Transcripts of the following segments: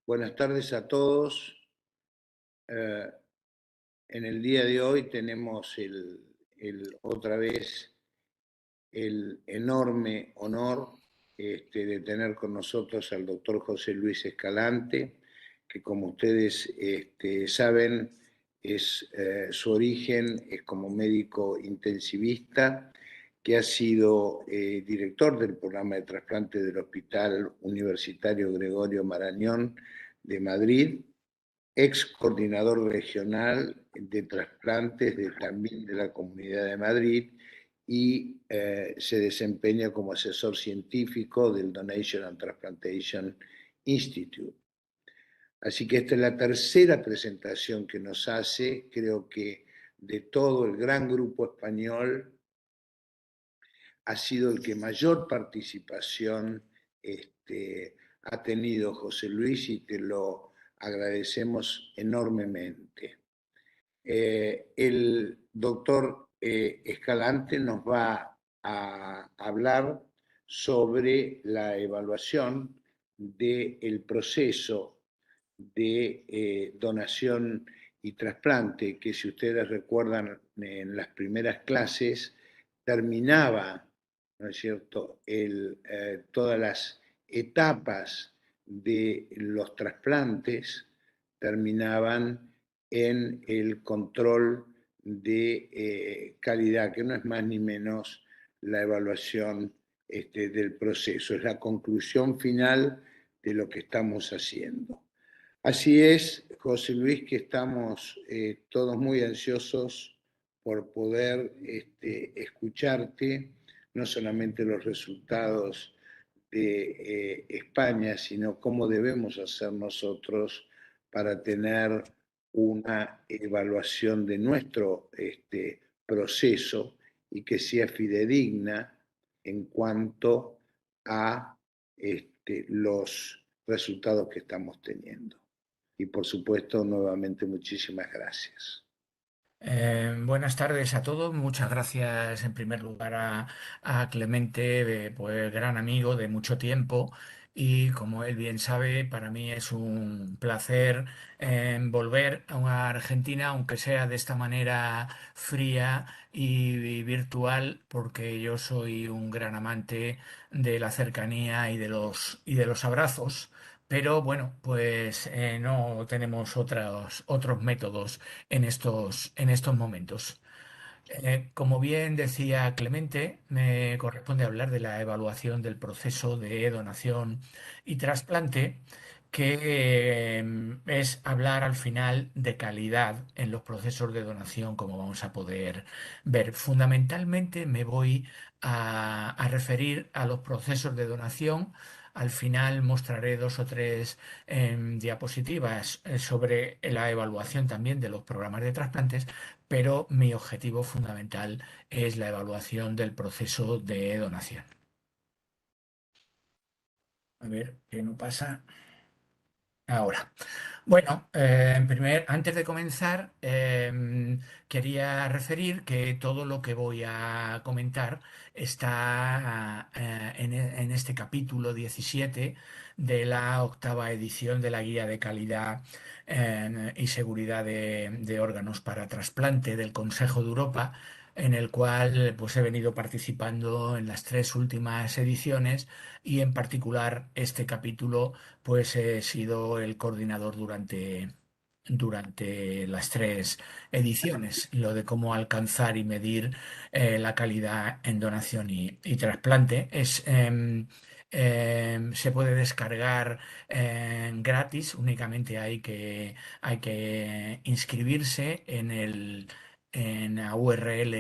Buenas tardes a todos. Eh, en el día de hoy tenemos otra vez el enorme honor de tener con nosotros al doctor José Luis Escalante, que como ustedes saben, su origen es como médico intensivista, que ha sido director del programa de trasplante del Hospital Universitario Gregorio Marañón de Madrid, ex coordinador regional de trasplantes también de la Comunidad de Madrid y se desempeña como asesor científico del Donation and Transplantation Institute. Así que esta es la tercera presentación que nos hace. Creo que de todo el gran grupo español ha sido el que mayor participación ha tenido José Luis, y te lo agradecemos enormemente. El doctor Escalante nos va a hablar sobre la evaluación del proceso de donación y trasplante, que si ustedes recuerdan en las primeras clases terminaba, ¿no es cierto?, todas las etapas de los trasplantes terminaban en el control de calidad, que no es más ni menos la evaluación del proceso, es la conclusión final de lo que estamos haciendo. Así es, José Luis, que estamos todos muy ansiosos por poder escucharte, no solamente los resultados de España, sino cómo debemos hacer nosotros para tener una evaluación de nuestro proceso y que sea fidedigna en cuanto a los resultados que estamos teniendo. Y por supuesto, nuevamente, muchísimas gracias. Buenas tardes a todos. Muchas gracias en primer lugar a Clemente, pues gran amigo de mucho tiempo. Y como él bien sabe, para mí es un placer volver a Argentina, aunque sea de esta manera fría y virtual, porque yo soy un gran amante de la cercanía y de los abrazos. Pero bueno, pues no tenemos otros métodos en estos momentos. Como bien decía Clemente, me corresponde hablar de la evaluación del proceso de donación y trasplante, que es hablar al final de calidad en los procesos de donación, como vamos a poder ver. Fundamentalmente me voy a referir a los procesos de donación. Al final mostraré dos o tres diapositivas sobre la evaluación también de los programas de trasplantes, pero mi objetivo fundamental es la evaluación del proceso de donación. A ver, ¿qué no pasa? Ahora. Bueno, antes de comenzar, quería referir que todo lo que voy a comentar está en este capítulo 17 de la octava edición de la Guía de Calidad y Seguridad de Órganos para Trasplante del Consejo de Europa, en el cual pues, he venido participando en las tres últimas ediciones, y en particular este capítulo pues he sido el coordinador durante las tres ediciones, lo de cómo alcanzar y medir la calidad en donación y trasplante. Se puede descargar gratis, únicamente hay que inscribirse en la URL,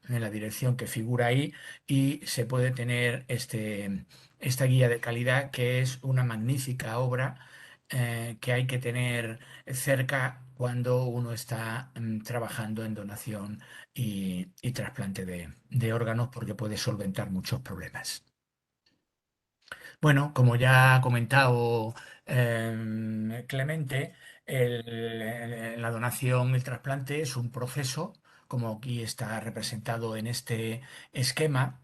en la dirección que figura ahí, y se puede tener esta guía de calidad, que es una magnífica obra que hay que tener cerca cuando uno está trabajando en donación y trasplante de órganos, porque puede solventar muchos problemas. Bueno, como ya ha comentado Clemente, la donación y el trasplante es un proceso, como aquí está representado en este esquema,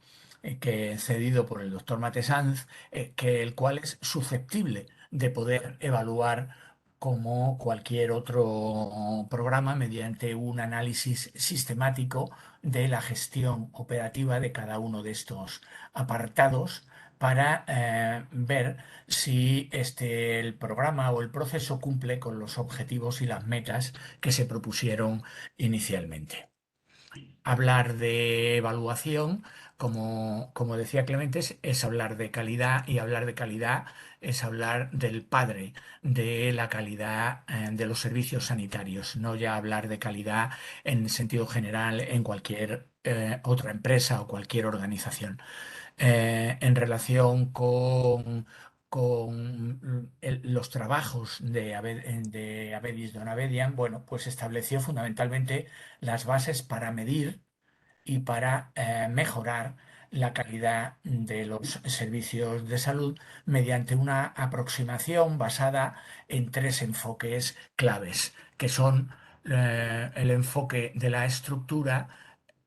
que cedido por el doctor Matesanz, el cual es susceptible de poder evaluar como cualquier otro programa mediante un análisis sistemático de la gestión operativa de cada uno de estos apartados para ver si el programa o el proceso cumple con los objetivos y las metas que se propusieron inicialmente. Hablar de evaluación, como decía Clementes, es hablar de calidad, y hablar de calidad es hablar del padre de la calidad de los servicios sanitarios, no ya hablar de calidad en sentido general en cualquier otra empresa o cualquier organización. En relación con los trabajos de Abedis Donabedian, bueno, pues estableció fundamentalmente las bases para medir y para mejorar la calidad de los servicios de salud mediante una aproximación basada en tres enfoques claves, que son el enfoque de la estructura,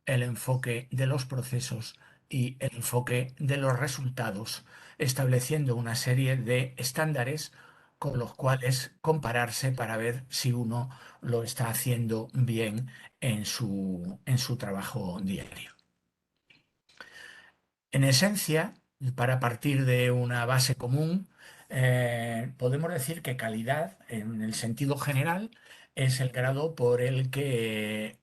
el enfoque de los procesos y el enfoque de los resultados, estableciendo una serie de estándares con los cuales compararse para ver si uno lo está haciendo bien en su trabajo diario. En esencia, para partir de una base común, podemos decir que calidad, en el sentido general, es el grado por el que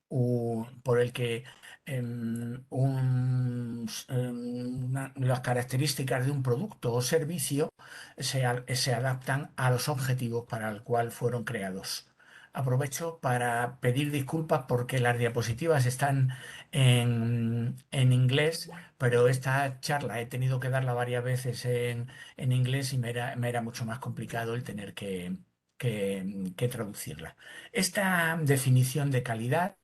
las características de un producto o servicio se adaptan a los objetivos para el cual fueron creados. Aprovecho para pedir disculpas porque las diapositivas están en inglés, pero esta charla he tenido que darla varias veces en inglés y me era mucho más complicado el tener que traducirla. Esta definición de calidad,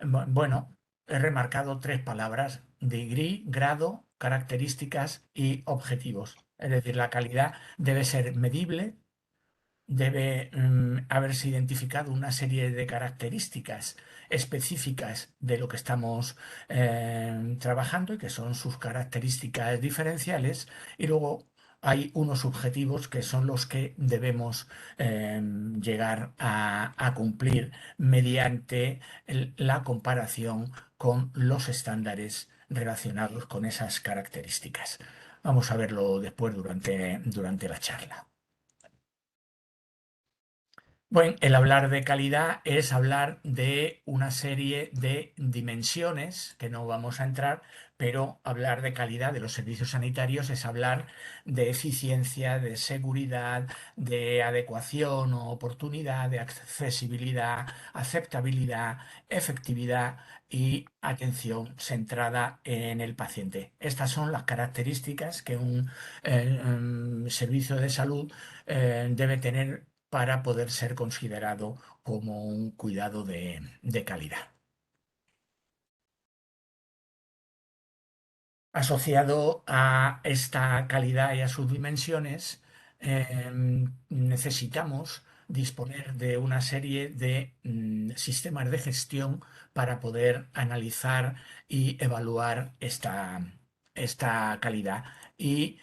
bueno, he remarcado tres palabras: degree, grado, características y objetivos. Es decir, la calidad debe ser medible, debe haberse identificado una serie de características específicas de lo que estamos trabajando y que son sus características diferenciales, y luego hay unos objetivos que son los que debemos llegar a cumplir mediante la comparación con los estándares relacionados con esas características. Vamos a verlo después durante la charla. Bueno, el hablar de calidad es hablar de una serie de dimensiones que no vamos a entrar, pero hablar de calidad de los servicios sanitarios es hablar de eficiencia, de seguridad, de adecuación o oportunidad, de accesibilidad, aceptabilidad, efectividad y atención centrada en el paciente. Estas son las características que un servicio de salud debe tener para poder ser considerado como un cuidado de calidad. Asociado a esta calidad y a sus dimensiones, necesitamos disponer de una serie de sistemas de gestión para poder analizar y evaluar esta calidad. Y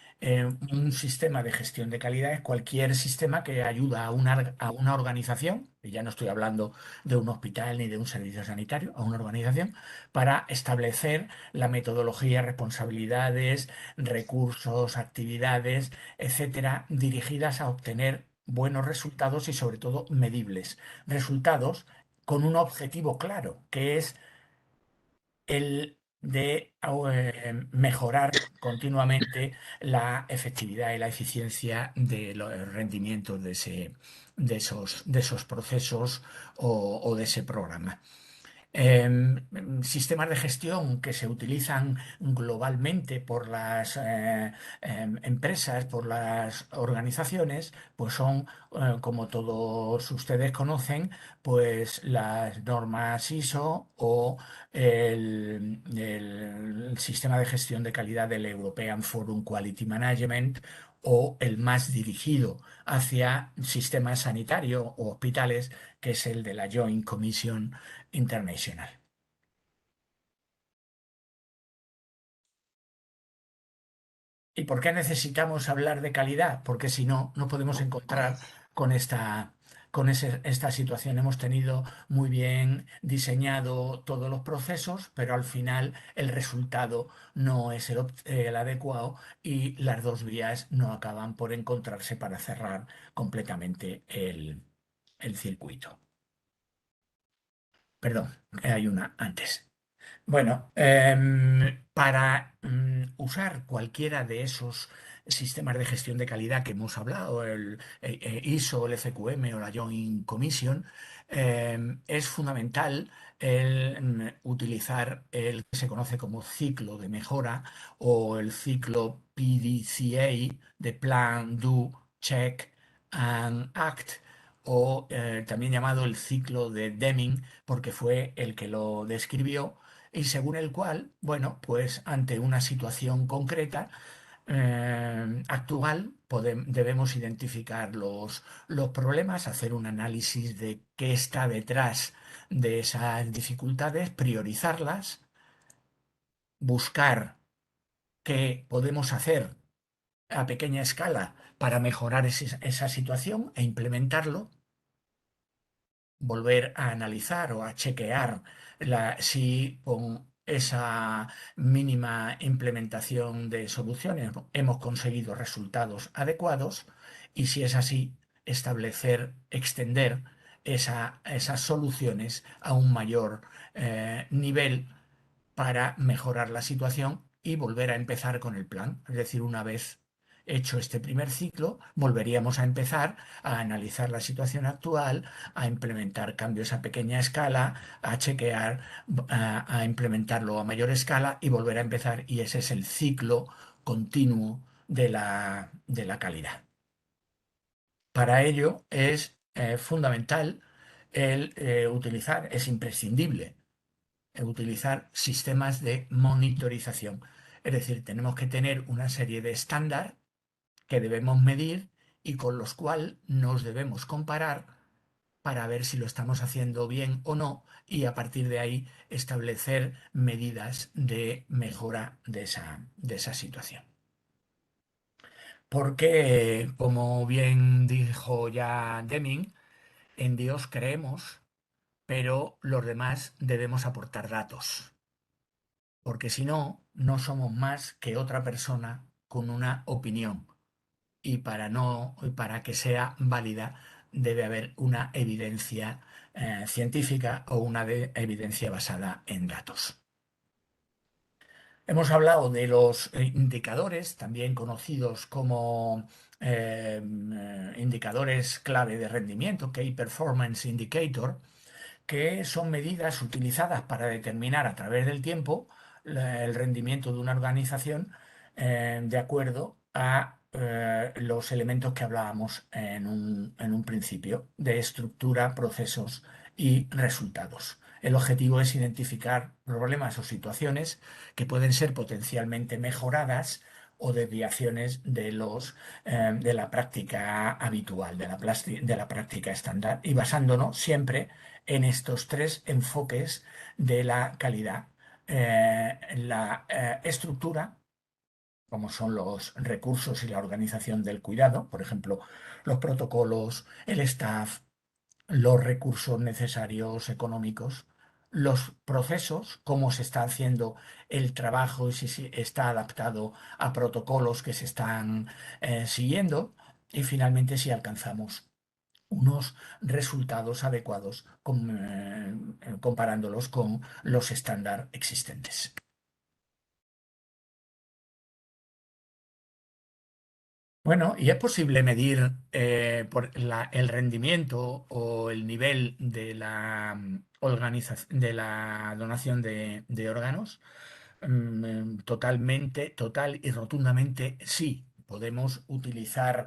un sistema de gestión de calidad es cualquier sistema que ayuda a una organización, y ya no estoy hablando de un hospital ni de un servicio sanitario, a una organización, para establecer la metodología, responsabilidades, recursos, actividades, etcétera, dirigidas a obtener buenos resultados y sobre todo medibles. Resultados con un objetivo claro, que es el de mejorar continuamente la efectividad y la eficiencia de los rendimientos de esos procesos o de ese programa. Sistemas de gestión que se utilizan globalmente por las empresas, por las organizaciones, pues son, como todos ustedes conocen, pues las normas ISO o el sistema de gestión de calidad del European Forum Quality Management, o el más dirigido hacia sistemas sanitarios o hospitales, que es el de la Joint Commission Internacional. ¿Y por qué necesitamos hablar de calidad? Porque si no, no podemos encontrar con esta situación. Hemos tenido muy bien diseñado todos los procesos, pero al final el resultado no es el adecuado y las dos vías no acaban por encontrarse para cerrar completamente el circuito. Perdón, hay una antes. Bueno, para usar cualquiera de esos sistemas de gestión de calidad que hemos hablado, el ISO, el FQM o la Joint Commission, es fundamental utilizar el que se conoce como ciclo de mejora o el ciclo PDCA de Plan, Do, Check and Act, o también llamado el ciclo de Deming, porque fue el que lo describió, y según el cual, bueno, pues ante una situación concreta, actual, debemos identificar los problemas, hacer un análisis de qué está detrás de esas dificultades, priorizarlas, buscar qué podemos hacer a pequeña escala para mejorar esa situación e implementarlo, volver a analizar o a chequear si con esa mínima implementación de soluciones hemos conseguido resultados adecuados, y si es así, establecer, extender esas soluciones a un mayor nivel para mejorar la situación y volver a empezar con el plan. Es decir, una vez hecho este primer ciclo, volveríamos a empezar a analizar la situación actual, a implementar cambios a pequeña escala, a chequear, a implementarlo a mayor escala y volver a empezar. Y ese es el ciclo continuo de la calidad. Para ello es fundamental es imprescindible utilizar sistemas de monitorización. Es decir, tenemos que tener una serie de estándar que debemos medir y con los cuales nos debemos comparar para ver si lo estamos haciendo bien o no, y a partir de ahí establecer medidas de mejora de esa situación. Porque, como bien dijo ya Deming, en Dios creemos, pero los demás debemos aportar datos, porque si no, no somos más que otra persona con una opinión. Y para que sea válida, debe haber una evidencia científica o una evidencia basada en datos. Hemos hablado de los indicadores, también conocidos como indicadores clave de rendimiento, Key Performance Indicator, que son medidas utilizadas para determinar a través del tiempo el rendimiento de una organización, de acuerdo a los elementos que hablábamos en un principio, de estructura, procesos y resultados. El objetivo es identificar problemas o situaciones que pueden ser potencialmente mejoradas o desviaciones de la práctica habitual, de la práctica estándar, y basándonos siempre en estos tres enfoques de la calidad. La estructura, como son los recursos y la organización del cuidado, por ejemplo, los protocolos, el staff, los recursos necesarios económicos, los procesos, cómo se está haciendo el trabajo y si está adaptado a protocolos que se están siguiendo, y finalmente si alcanzamos unos resultados adecuados comparándolos con los estándares existentes. Bueno, y es posible medir el rendimiento o el nivel de la organización, de la donación de órganos. Totalmente, total y rotundamente sí. Podemos utilizar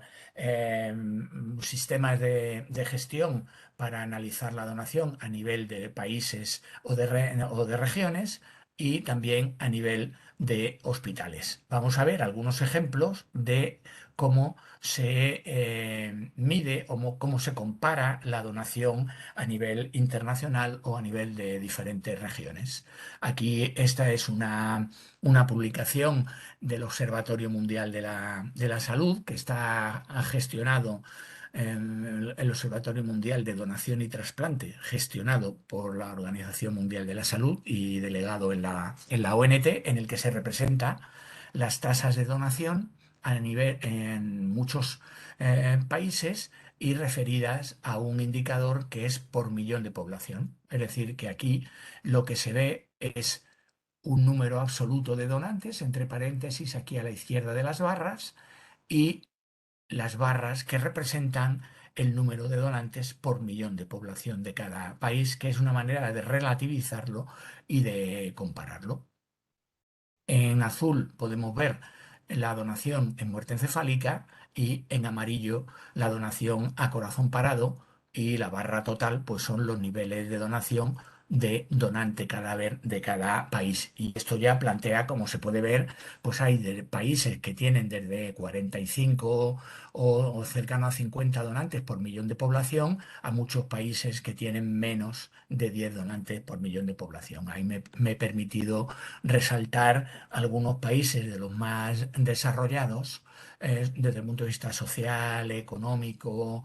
sistemas de gestión para analizar la donación a nivel de países o de regiones, y también a nivel de hospitales. Vamos a ver algunos ejemplos de cómo se mide o cómo se compara la donación a nivel internacional o a nivel de diferentes regiones. Aquí esta es una publicación del Observatorio Mundial de la Salud que está gestionado el Observatorio Mundial de Donación y Trasplante, gestionado por la Organización Mundial de la Salud y delegado en la ONT, en el que se representa las tasas de donación a nivel en muchos países y referidas a un indicador que es por millón de población. Es decir, que aquí lo que se ve es un número absoluto de donantes, entre paréntesis, aquí a la izquierda de las barras, y las barras que representan el número de donantes por millón de población de cada país, que es una manera de relativizarlo y de compararlo. En azul podemos ver la donación en muerte encefálica y en amarillo la donación a corazón parado, y la barra total pues son los niveles de donación de donante cadáver de cada país. Y esto ya plantea, como se puede ver, pues hay países que tienen desde 45 o cercano a 50 donantes por millón de población, a muchos países que tienen menos de 10 donantes por millón de población. Ahí me he permitido resaltar algunos países de los más desarrollados desde el punto de vista social, económico,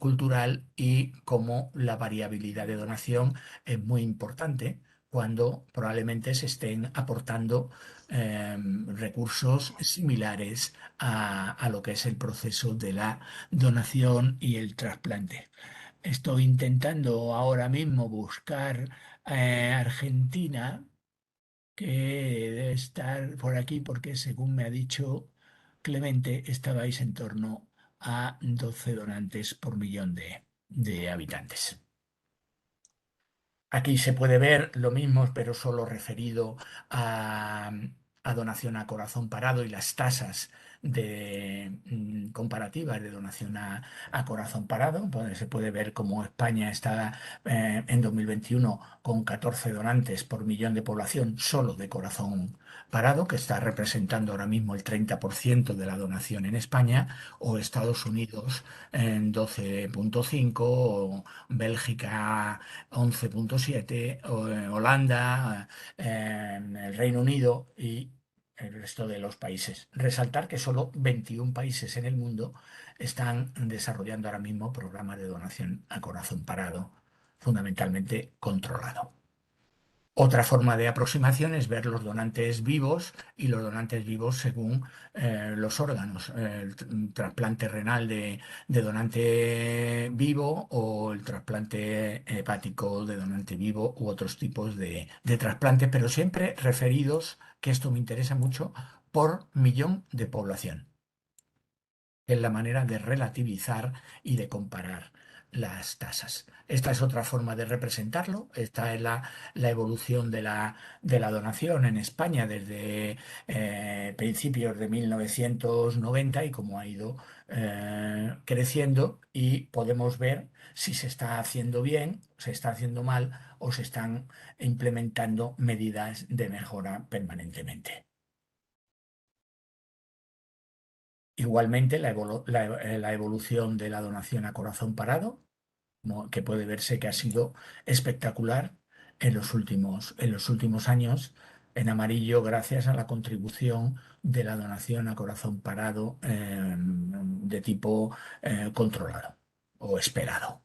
cultural, y cómo la variabilidad de donación es muy importante cuando probablemente se estén aportando recursos similares a lo que es el proceso de la donación y el trasplante. Estoy intentando ahora mismo buscar Argentina, que debe estar por aquí porque según me ha dicho Clemente, estabais en torno a 12 donantes por millón de habitantes. Aquí se puede ver lo mismo, pero solo referido a, a donación a corazón parado y las tasas comparativas de donación a corazón parado, donde se puede ver cómo España está en 2021 con 14 donantes por millón de población solo de corazón parado, que está representando ahora mismo el 30% de la donación en España, o Estados Unidos en 12,5, o Bélgica 11,7, Holanda, el Reino Unido y el resto de los países. Resaltar que solo 21 países en el mundo están desarrollando ahora mismo programas de donación a corazón parado, fundamentalmente controlado. Otra forma de aproximación es ver los donantes vivos y los donantes vivos según los órganos. El trasplante renal de donante vivo, o el trasplante hepático de donante vivo, u otros tipos de trasplante, pero siempre referidos, que esto me interesa mucho, por millón de población. Es la manera de relativizar y de comparar las tasas. Esta es otra forma de representarlo. Esta es la evolución de la donación en España desde principios de 1990 y cómo ha ido creciendo, y podemos ver si se está haciendo bien, se está haciendo mal o se están implementando medidas de mejora permanentemente. Igualmente, la evolución de la donación a corazón parado, que puede verse que ha sido espectacular en los últimos años, en amarillo, gracias a la contribución de la donación a corazón parado de tipo controlado o esperado.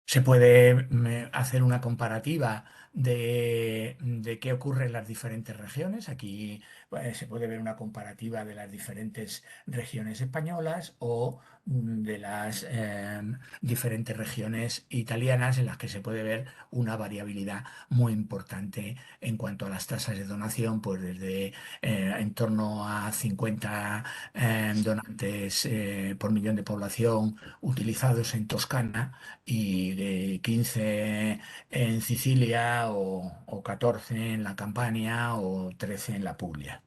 Se puede hacer una comparativa de qué ocurre en las diferentes regiones. Aquí se puede ver una comparativa de las diferentes regiones españolas, o de las diferentes regiones italianas, en las que se puede ver una variabilidad muy importante en cuanto a las tasas de donación, pues desde en torno a 50 donantes por millón de población utilizados en Toscana, y de 15 en Sicilia, o 14 en la Campania, o 13 en la Puglia.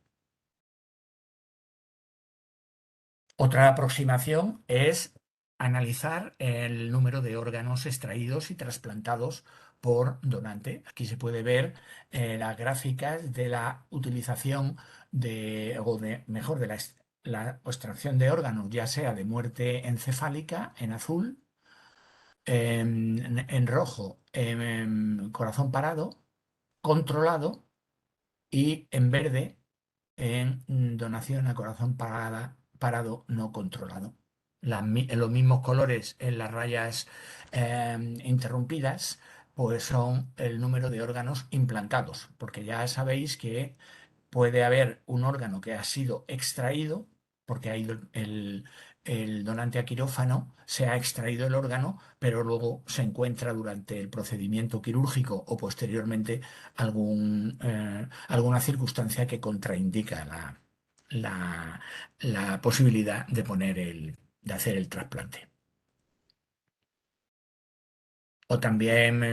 Otra aproximación es analizar el número de órganos extraídos y trasplantados por donante. Aquí se puede ver las gráficas de la utilización mejor, de la extracción de órganos, ya sea de muerte encefálica en azul, en rojo, corazón parado, controlado, y en verde, en donación a corazón parado no controlado. En los mismos colores en las rayas interrumpidas, pues son el número de órganos implantados, porque ya sabéis que puede haber un órgano que ha sido extraído, porque ha ido el donante a quirófano, se ha extraído el órgano, pero luego se encuentra durante el procedimiento quirúrgico o posteriormente alguna circunstancia que contraindica la, la posibilidad de hacer el trasplante. O también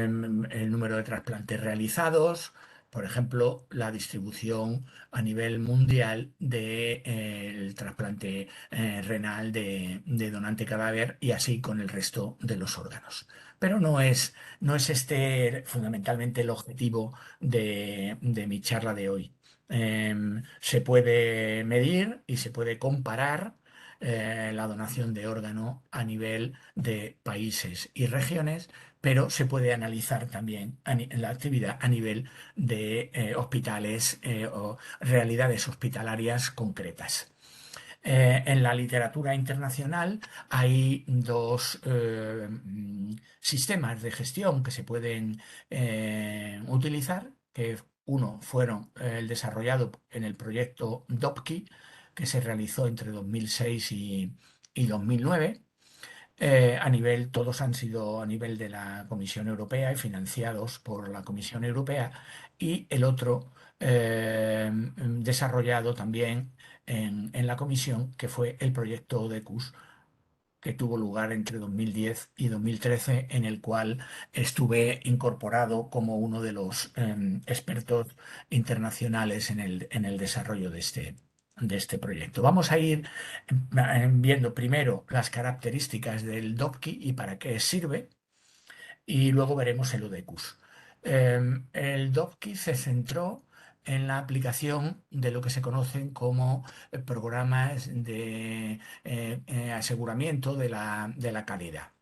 el número de trasplantes realizados, por ejemplo, la distribución a nivel mundial del trasplante renal de donante cadáver y así con el resto de los órganos. Pero no es este fundamentalmente el objetivo de mi charla de hoy. Se puede medir y se puede comparar la donación de órgano a nivel de países y regiones, pero se puede analizar también la actividad a nivel de hospitales o realidades hospitalarias concretas. En la literatura internacional hay dos sistemas de gestión que se pueden utilizar, que uno fueron el desarrollado en el proyecto DOPKI, que se realizó entre 2006 y 2009. Todos han sido a nivel de la Comisión Europea y financiados por la Comisión Europea, y el otro desarrollado también en la Comisión, que fue el proyecto DECUS, que tuvo lugar entre 2010 y 2013, en el cual estuve incorporado como uno de los expertos internacionales en el desarrollo de este proyecto. Vamos a ir viendo primero las características del DOPKI y para qué sirve, y luego veremos el UDECUS. El DOPKI se centró en la aplicación de lo que se conocen como programas de aseguramiento de la calidad,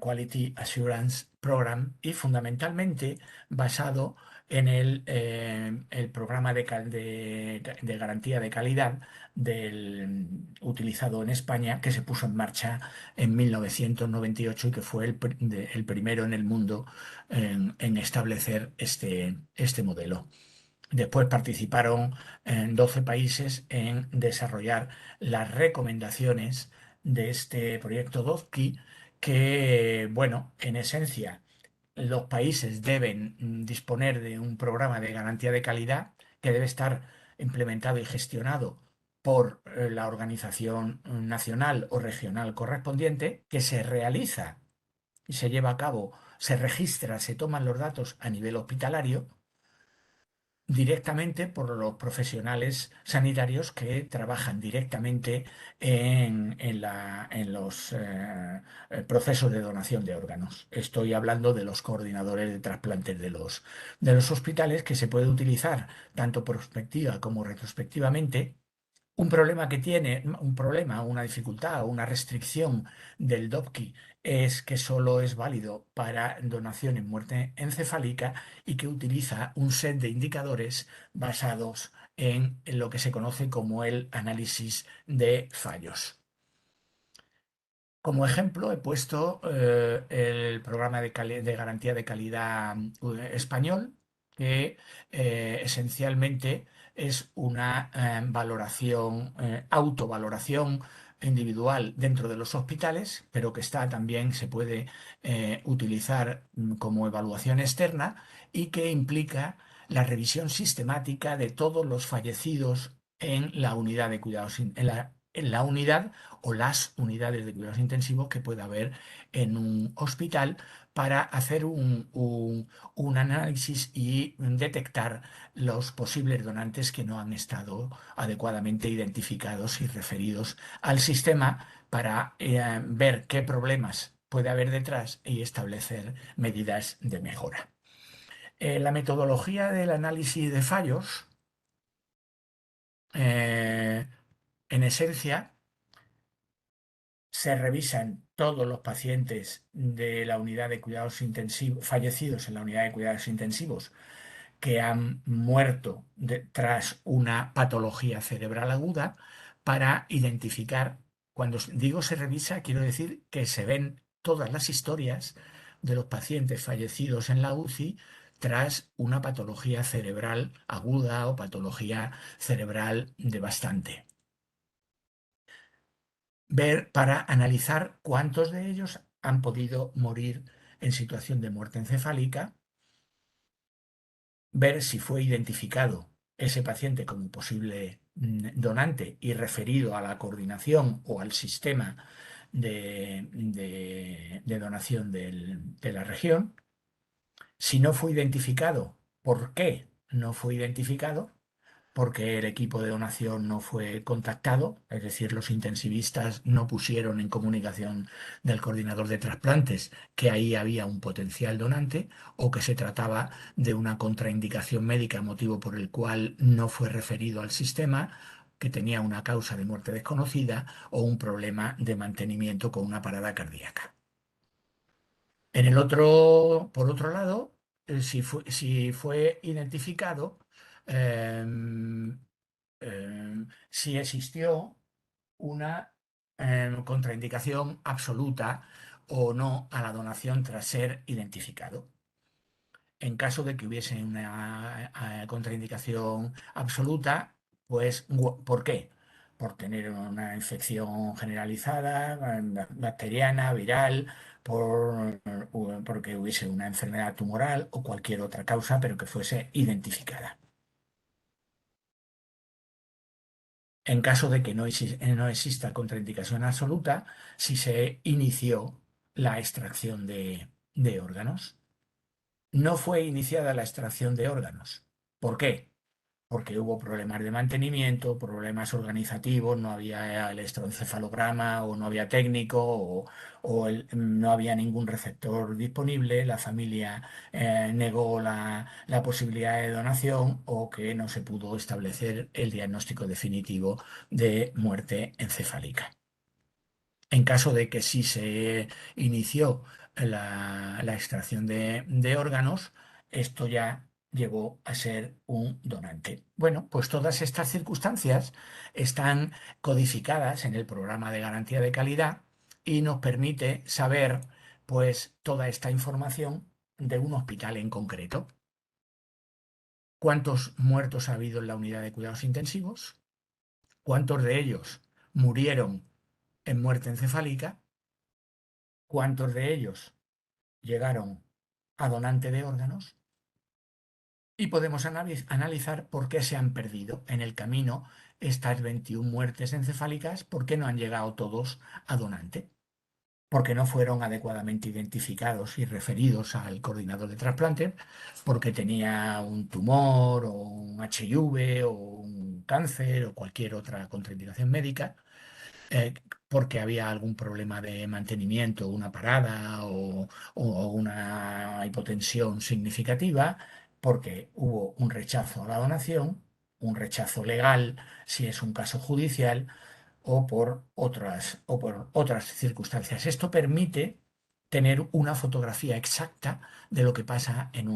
Quality Assurance Program, y fundamentalmente basado en el programa de garantía de calidad utilizado en España, que se puso en marcha en 1998 y que fue el primero en el mundo en establecer este modelo. Después participaron en 12 países en desarrollar las recomendaciones de este proyecto DOZKI, que, bueno, en esencia, los países deben disponer de un programa de garantía de calidad que debe estar implementado y gestionado por la organización nacional o regional correspondiente, que se realiza y se lleva a cabo, se registra, se toman los datos a nivel hospitalario directamente por los profesionales sanitarios que trabajan directamente en los procesos de donación de órganos. Estoy hablando de los coordinadores de trasplantes de los hospitales, que se puede utilizar tanto prospectiva como retrospectivamente. Una dificultad o una restricción del DOPKI es que solo es válido para donación en muerte encefálica y que utiliza un set de indicadores basados en lo que se conoce como el análisis de fallos. Como ejemplo, he puesto el programa de garantía de calidad español, que esencialmente es una autovaloración individual dentro de los hospitales, pero que también se puede utilizar como evaluación externa, y que implica la revisión sistemática de todos los fallecidos en la unidad de cuidados, en la unidad o las unidades de cuidados intensivos que pueda haber en un hospital, para hacer un análisis y detectar los posibles donantes que no han estado adecuadamente identificados y referidos al sistema, para ver qué problemas puede haber detrás y establecer medidas de mejora. La metodología del análisis de fallos, en esencia, se revisan todos los pacientes de la unidad de cuidados intensivos, fallecidos en la unidad de cuidados intensivos, que han muerto tras una patología cerebral aguda, para identificar. Cuando digo se revisa, quiero decir que se ven todas las historias de los pacientes fallecidos en la UCI tras una patología cerebral aguda o patología cerebral devastante. Ver para analizar cuántos de ellos han podido morir en situación de muerte encefálica, ver si fue identificado ese paciente como posible donante y referido a la coordinación o al sistema de donación de la región. Si no fue identificado, ¿por qué no fue identificado? Porque el equipo de donación no fue contactado, es decir, los intensivistas no pusieron en comunicación del coordinador de trasplantes que ahí había un potencial donante, o que se trataba de una contraindicación médica, motivo por el cual no fue referido al sistema, que tenía una causa de muerte desconocida o un problema de mantenimiento con una parada cardíaca. Por otro lado, si fue identificado, em, si existió una contraindicación absoluta o no a la donación tras ser identificado. En caso de que hubiese una contraindicación absoluta, pues, ¿por qué? Por tener una infección generalizada, bacteriana, viral, porque hubiese una enfermedad tumoral o cualquier otra causa, pero que fuese identificada. En caso de que no exista contraindicación absoluta, si se inició la extracción de órganos. No fue iniciada la extracción de órganos. ¿Por qué? Porque hubo problemas de mantenimiento, problemas organizativos, no había electroencefalograma o no había técnico, o no había ningún receptor disponible, la familia negó la posibilidad de donación, o que no se pudo establecer el diagnóstico definitivo de muerte encefálica. En caso de que sí se inició la extracción de órganos, esto ya llegó a ser un donante. Bueno, pues todas estas circunstancias están codificadas en el programa de garantía de calidad y nos permite saber, pues, toda esta información de un hospital en concreto. ¿Cuántos muertos ha habido en la unidad de cuidados intensivos? ¿Cuántos de ellos murieron en muerte encefálica? ¿Cuántos de ellos llegaron a donante de órganos? Y podemos analizar por qué se han perdido en el camino estas 21 muertes encefálicas, por qué no han llegado todos a donante, porque no fueron adecuadamente identificados y referidos al coordinador de trasplante, porque tenía un tumor o un HIV o un cáncer o cualquier otra contraindicación médica, eh, porque había algún problema de mantenimiento, una parada o una hipotensión significativa, porque hubo un rechazo a la donación, un rechazo legal si es un caso judicial, o por otras circunstancias. Esto permite tener una fotografía exacta de lo que pasa en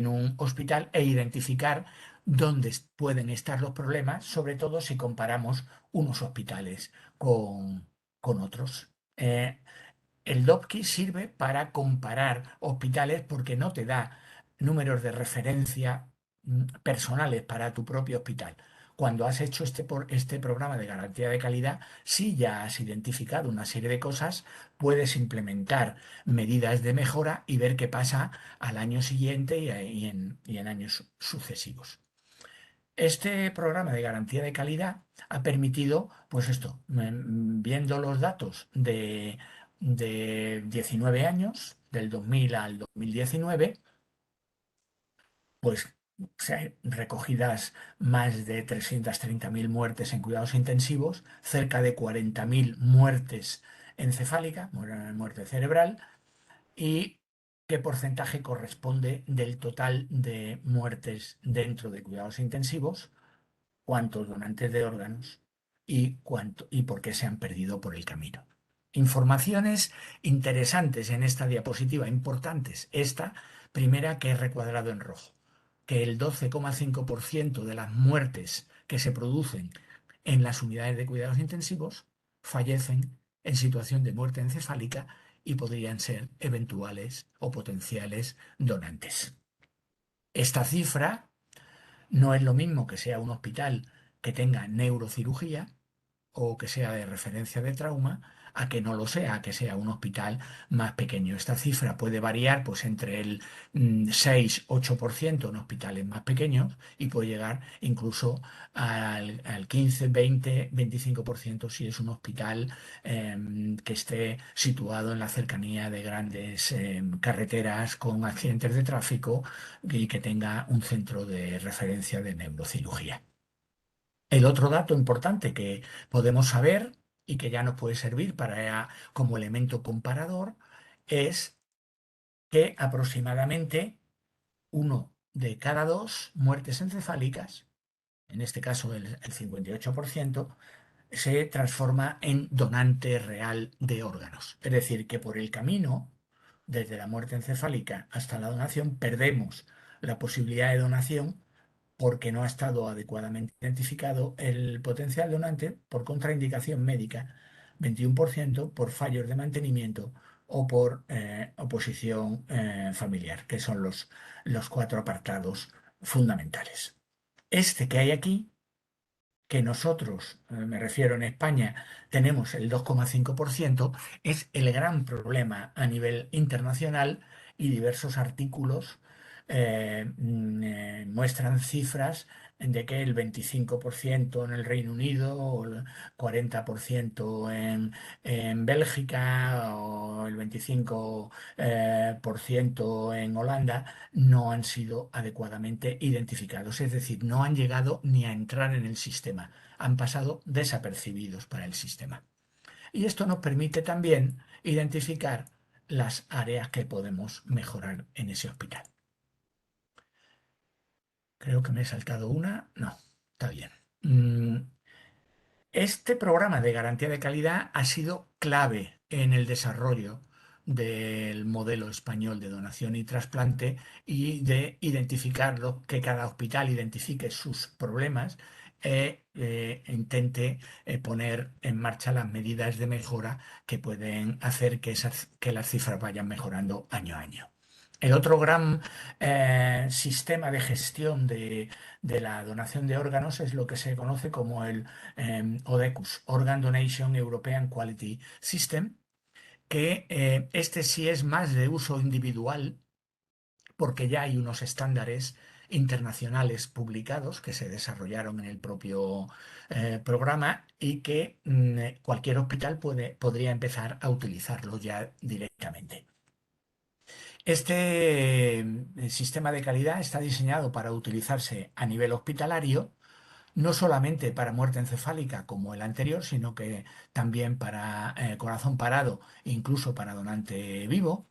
un hospital e identificar dónde pueden estar los problemas, sobre todo si comparamos unos hospitales con otros. El DOPKI sirve para comparar hospitales porque no te da números de referencia personales para tu propio hospital. Cuando has hecho este programa de garantía de calidad, si ya has identificado una serie de cosas, puedes implementar medidas de mejora y ver qué pasa al año siguiente y en años sucesivos. Este programa de garantía de calidad ha permitido, pues esto, viendo los datos de 19 años, del 2000 al 2019, pues recogidas más de 330.000 muertes en cuidados intensivos, cerca de 40.000 muertes encefálica, muerte cerebral, y qué porcentaje corresponde del total de muertes dentro de cuidados intensivos, cuántos donantes de órganos y por qué se han perdido por el camino. Informaciones interesantes en esta diapositiva, importantes. Esta primera que he recuadrado en rojo, que el 12,5% de las muertes que se producen en las unidades de cuidados intensivos fallecen en situación de muerte encefálica y podrían ser eventuales o potenciales donantes. Esta cifra no es lo mismo que sea un hospital que tenga neurocirugía o que sea de referencia de trauma, a que no lo sea, a que sea un hospital más pequeño. Esta cifra puede variar pues, entre el 6-8% en hospitales más pequeños y puede llegar incluso al 15, 20, 25% si es un hospital que esté situado en la cercanía de grandes carreteras con accidentes de tráfico y que tenga un centro de referencia de neurocirugía. El otro dato importante que podemos saber y que ya nos puede servir como elemento comparador es que aproximadamente uno de cada dos muertes encefálicas, en este caso el 58%, se transforma en donante real de órganos. Es decir, que por el camino, desde la muerte encefálica hasta la donación, perdemos la posibilidad de donación porque no ha estado adecuadamente identificado el potencial donante por contraindicación médica, 21% por fallos de mantenimiento o por oposición familiar, que son los cuatro apartados fundamentales. Este que hay aquí, que nosotros, me refiero en España, tenemos el 2,5%, es el gran problema a nivel internacional y diversos artículos muestran cifras de que el 25% en el Reino Unido o el 40% en Bélgica o el 25% en Holanda no han sido adecuadamente identificados, es decir, no han llegado ni a entrar en el sistema, han pasado desapercibidos para el sistema. Y esto nos permite también identificar las áreas que podemos mejorar en ese hospital. Creo que me he saltado una. No, está bien. Este programa de garantía de calidad ha sido clave en el desarrollo del modelo español de donación y trasplante y de identificarlo, que cada hospital identifique sus problemas e intente poner en marcha las medidas de mejora que pueden hacer que las cifras vayan mejorando año a año. El otro gran sistema de gestión de la donación de órganos es lo que se conoce como el ODECUS, Organ Donation European Quality System, que este sí es más de uso individual, porque ya hay unos estándares internacionales publicados que se desarrollaron en el propio programa y que cualquier hospital podría empezar a utilizarlo ya directamente. Este sistema de calidad está diseñado para utilizarse a nivel hospitalario, no solamente para muerte encefálica como el anterior, sino que también para corazón parado, incluso para donante vivo,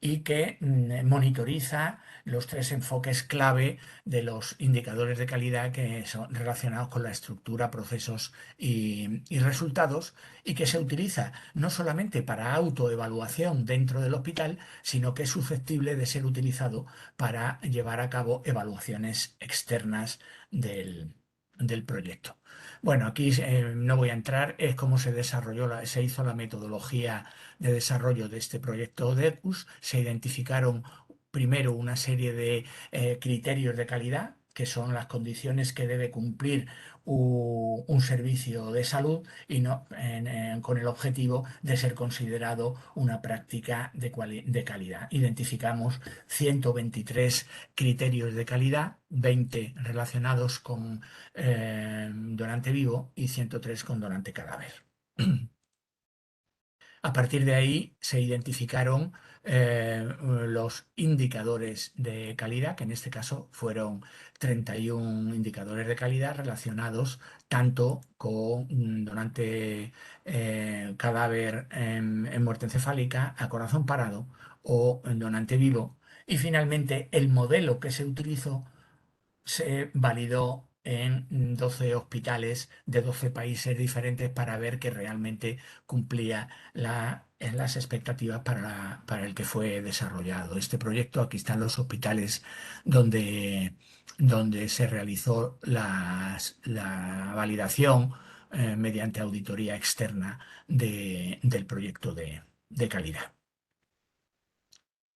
y que monitoriza los tres enfoques clave de los indicadores de calidad que son relacionados con la estructura, procesos y resultados, y que se utiliza no solamente para autoevaluación dentro del hospital, sino que es susceptible de ser utilizado para llevar a cabo evaluaciones externas del proyecto. Bueno, aquí no voy a entrar, es cómo se desarrolló, se hizo la metodología de desarrollo de este proyecto DEDUS. Se identificaron primero una serie de criterios de calidad, que son las condiciones que debe cumplir un servicio de salud y no, con el objetivo de ser considerado una práctica de calidad. Identificamos 123 criterios de calidad, 20 relacionados con donante vivo y 103 con donante cadáver. A partir de ahí se identificaron los indicadores de calidad, que en este caso fueron 31 indicadores de calidad relacionados tanto con donante cadáver en muerte encefálica, a corazón parado o en donante vivo. Y finalmente el modelo que se utilizó se validó en 12 hospitales de 12 países diferentes para ver que realmente cumplía en las expectativas para el que fue desarrollado. Este proyecto, aquí están los hospitales donde se realizó la validación mediante auditoría externa del proyecto de calidad.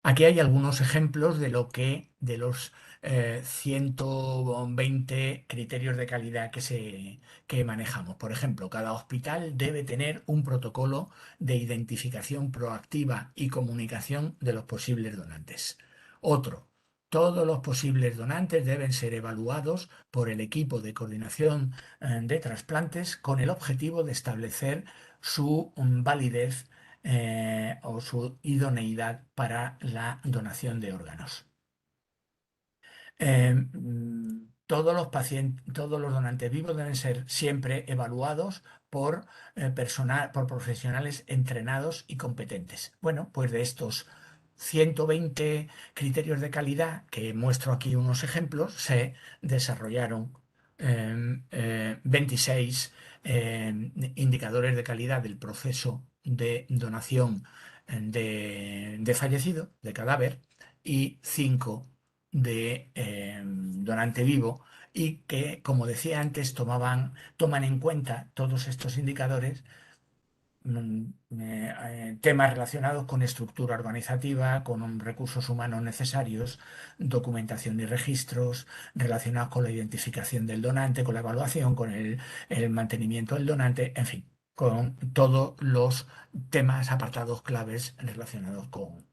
Aquí hay algunos ejemplos de los 120 criterios de calidad que manejamos. Por ejemplo, cada hospital debe tener un protocolo de identificación proactiva y comunicación de los posibles donantes. Otro, todos los posibles donantes deben ser evaluados por el equipo de coordinación de trasplantes con el objetivo de establecer su validez o su idoneidad para la donación de órganos. Todos los donantes vivos deben ser siempre evaluados por profesionales entrenados y competentes. Bueno, pues de estos 120 criterios de calidad, que muestro aquí unos ejemplos, se desarrollaron 26 indicadores de calidad del proceso de donación de fallecido, de cadáver, y 5 de donante vivo, y que, como decía antes, toman en cuenta todos estos indicadores, temas relacionados con estructura organizativa, con recursos humanos necesarios, documentación y registros relacionados con la identificación del donante, con la evaluación, con el mantenimiento del donante, en fin, con todos los temas, apartados claves relacionados con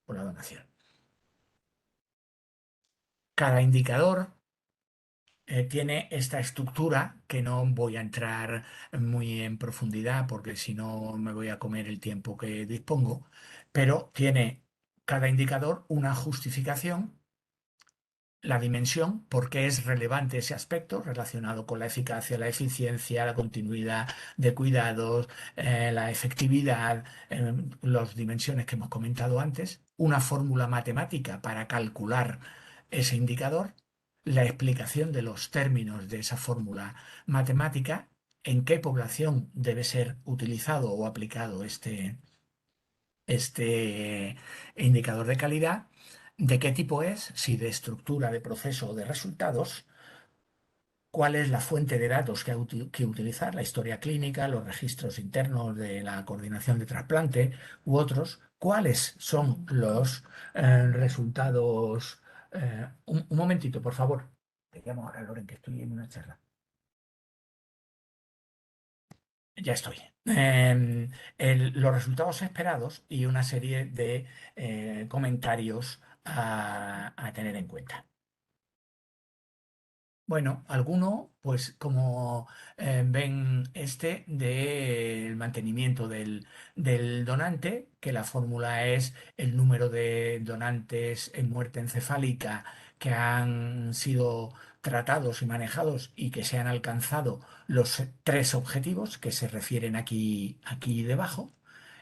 la donación. Cada indicador tiene esta estructura que no voy a entrar muy en profundidad porque si no me voy a comer el tiempo que dispongo, pero tiene cada indicador una justificación, la dimensión, por qué es relevante ese aspecto relacionado con la eficacia, la eficiencia, la continuidad de cuidados, la efectividad, las dimensiones que hemos comentado antes, una fórmula matemática para calcular ese indicador, la explicación de los términos de esa fórmula matemática, en qué población debe ser utilizado o aplicado este indicador de calidad, de qué tipo es, si de estructura, de proceso o de resultados, cuál es la fuente de datos que utilizar, la historia clínica, los registros internos de la coordinación de trasplante u otros, cuáles son los resultados. Un momentito, por favor. Te llamo ahora, Loren, que estoy en una charla. Ya estoy. Los resultados esperados y una serie de comentarios a tener en cuenta. Bueno, alguno, pues como ven del mantenimiento del donante, que la fórmula es el número de donantes en muerte encefálica que han sido tratados y manejados y que se han alcanzado los tres objetivos que se refieren aquí debajo: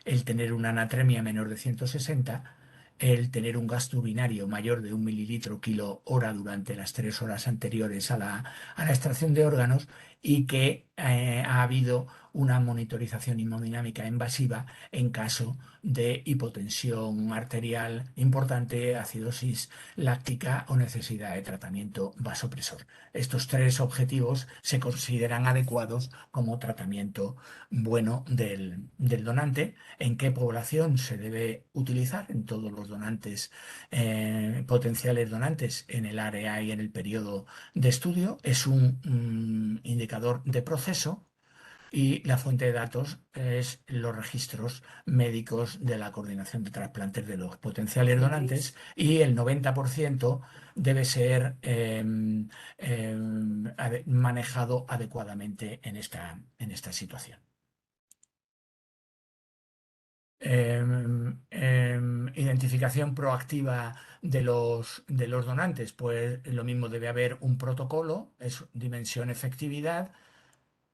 el tener una anatremia menor de 160, el tener un gasto urinario mayor de 1 mililitro kilo hora durante las 3 horas anteriores a la extracción de órganos, y que ha habido una monitorización hemodinámica invasiva en caso de hipotensión arterial importante, acidosis láctica o necesidad de tratamiento vasopresor. Estos tres objetivos se consideran adecuados como tratamiento bueno del donante. ¿En qué población se debe utilizar? En todos los donantes, potenciales donantes en el área y en el periodo de estudio. Es un indicador de proceso, y la fuente de datos es los registros médicos de la coordinación de trasplantes de los potenciales donantes, y el 90% debe ser manejado adecuadamente en esta situación. Identificación proactiva de los donantes, pues lo mismo debe haber un protocolo, es dimensión efectividad,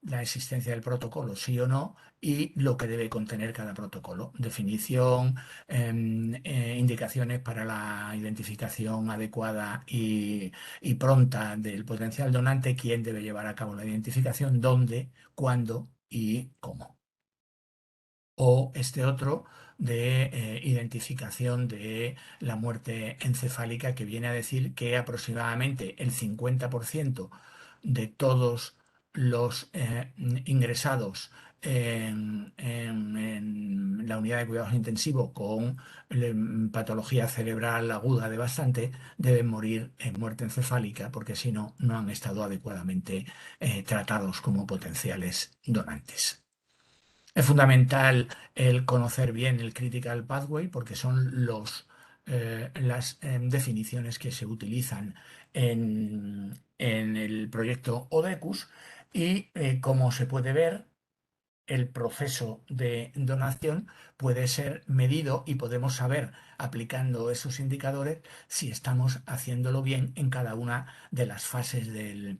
la existencia del protocolo, sí o no, y lo que debe contener cada protocolo. Definición, indicaciones para la identificación adecuada y pronta del potencial donante, quién debe llevar a cabo la identificación, dónde, cuándo y cómo. O este otro de identificación de la muerte encefálica, que viene a decir que aproximadamente el 50% de todos los ingresados en la unidad de cuidados intensivos con patología cerebral aguda devastante deben morir en muerte encefálica, porque si no, no han estado adecuadamente tratados como potenciales donantes. Es fundamental el conocer bien el Critical Pathway, porque son las definiciones que se utilizan en el proyecto ODECUS, y como se puede ver, el proceso de donación puede ser medido y podemos saber, aplicando esos indicadores, si estamos haciéndolo bien en cada una de las fases del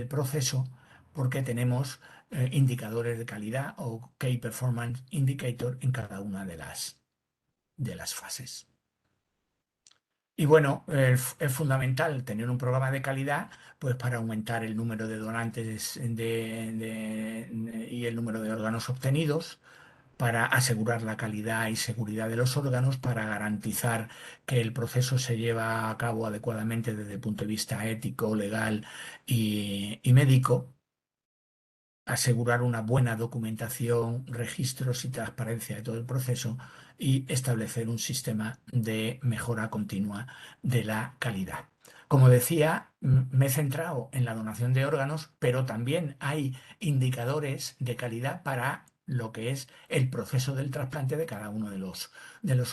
proceso, porque tenemos indicadores de calidad o Key Performance Indicator en cada una de las fases. Y bueno, es fundamental tener un programa de calidad, pues para aumentar el número de donantes y el número de órganos obtenidos, para asegurar la calidad y seguridad de los órganos, para garantizar que el proceso se lleva a cabo adecuadamente desde el punto de vista ético, legal y médico, asegurar una buena documentación, registros y transparencia de todo el proceso, y establecer un sistema de mejora continua de la calidad. Como decía, me he centrado en la donación de órganos, pero también hay indicadores de calidad para lo que es el proceso del trasplante de cada uno de los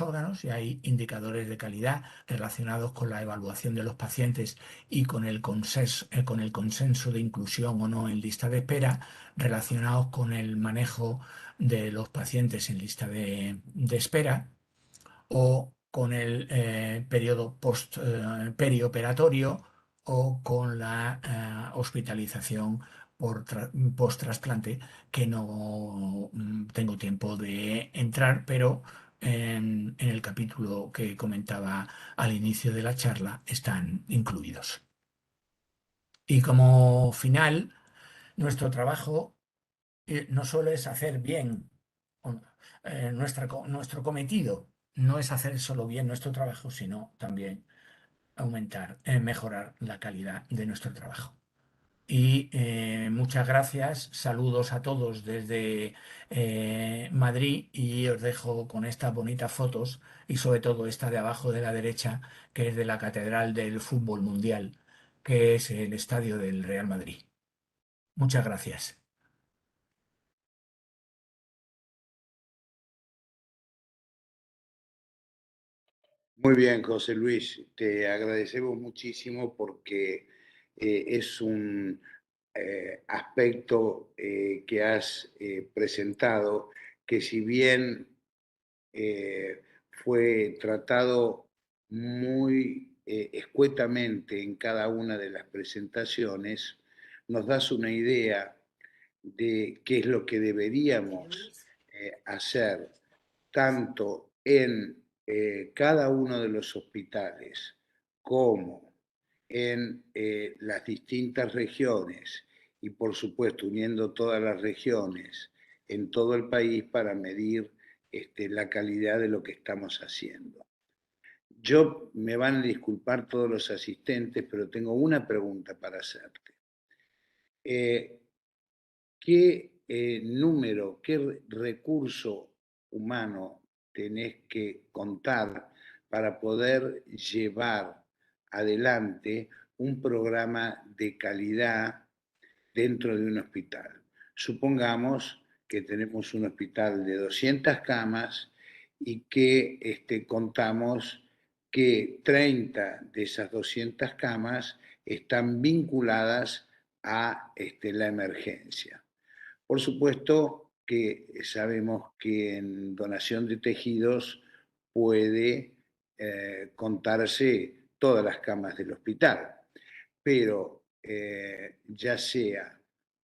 órganos, y hay indicadores de calidad relacionados con la evaluación de los pacientes y con el consenso de inclusión o no en lista de espera, relacionados con el manejo de los pacientes en lista de espera, o con el periodo perioperatorio, o con la hospitalización post-trasplante, que no tengo tiempo de entrar, pero en el capítulo que comentaba al inicio de la charla están incluidos. Y como final, nuestro trabajo no solo es hacer bien nuestro cometido, no es hacer solo bien nuestro trabajo, sino también mejorar la calidad de nuestro trabajo. Y muchas gracias, saludos a todos desde Madrid, y os dejo con estas bonitas fotos, y sobre todo esta de abajo de la derecha, que es de la Catedral del Fútbol Mundial, que es el estadio del Real Madrid. Muchas gracias. Muy bien, José Luis, te agradecemos muchísimo porque es un aspecto que has presentado que, si bien fue tratado muy escuetamente en cada una de las presentaciones, nos das una idea de qué es lo que deberíamos hacer tanto en cada uno de los hospitales como en las distintas regiones, y por supuesto uniendo todas las regiones en todo el país para medir la calidad de lo que estamos haciendo. Me van a disculpar todos los asistentes, pero tengo una pregunta para hacerte. Eh, ¿Qué número, qué recurso humano tenés que contar para poder llevar adelante un programa de calidad dentro de un hospital? Supongamos que tenemos un hospital de 200 camas y que contamos que 30 de esas 200 camas están vinculadas a la emergencia. Por supuesto, que sabemos que en donación de tejidos puede contarse todas las camas del hospital, pero ya sea,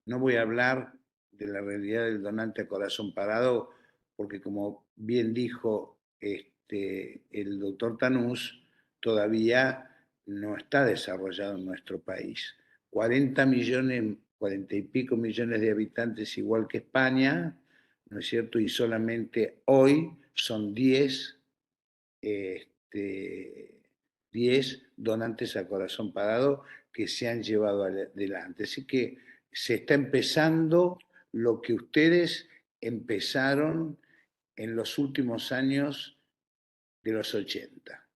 no voy a hablar de la realidad del donante a corazón parado, porque como bien dijo el doctor Tanús, todavía no está desarrollado en nuestro país. 40 millones, 40 y pico millones de habitantes igual que España, ¿no es cierto? Y solamente hoy son 10 donantes a corazón parado que se han llevado adelante. Así que se está empezando lo que ustedes empezaron en los últimos años de los 80.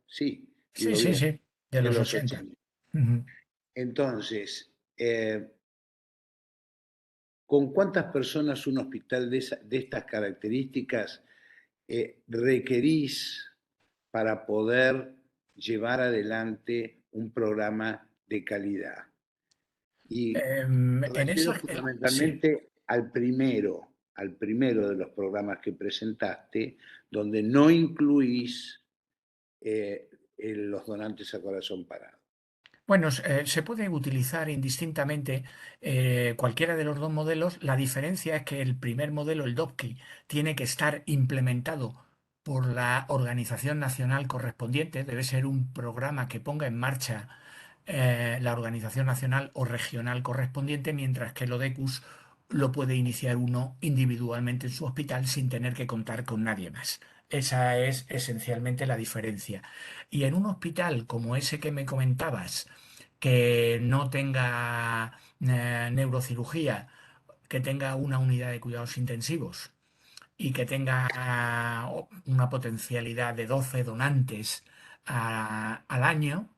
Sí, Sí, digo sí, bien, sí, de de los los 80. 80. Ujú. Entonces, ¿con cuántas personas un hospital de estas características requerís para poder llevar adelante un programa de calidad? Y me En eso, refiero sí. fundamentalmente al primero de los programas que presentaste, donde no incluís los donantes a corazón parado. Bueno, se puede utilizar indistintamente cualquiera de los dos modelos. La diferencia es que el primer modelo, el DOPKI, tiene que estar implementado por la organización nacional correspondiente. Debe ser un programa que ponga en marcha la organización nacional o regional correspondiente, mientras que el ODECUS lo puede iniciar uno individualmente en su hospital sin tener que contar con nadie más. Esa es esencialmente la diferencia. Y en un hospital como ese que me comentabas, que no tenga neurocirugía, que tenga una unidad de cuidados intensivos y que tenga una potencialidad de 12 donantes al año,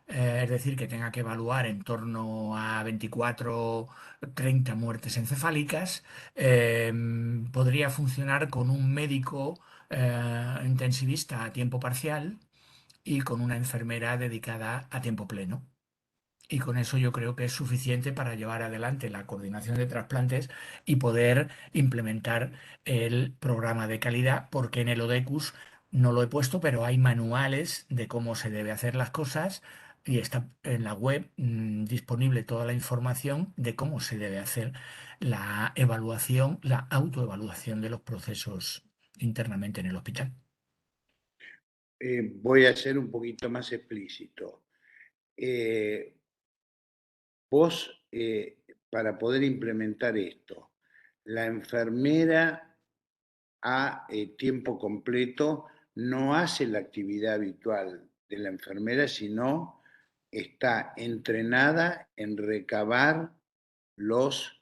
es decir, que tenga que evaluar en torno a 24, 30 muertes encefálicas, eh, podría funcionar con un médico intensivista a tiempo parcial y con una enfermera dedicada a tiempo pleno. Y con eso yo creo que es suficiente para llevar adelante la coordinación de trasplantes y poder implementar el programa de calidad, porque en el ODECUS no lo he puesto, pero hay manuales de cómo se debe hacer las cosas y está en la web disponible toda la información de cómo se debe hacer la evaluación, la autoevaluación de los procesos internamente en el hospital. Voy a ser un poquito más explícito. Eh, Vos, para poder implementar esto, la enfermera a tiempo completo no hace la actividad habitual de la enfermera, sino está entrenada en recabar los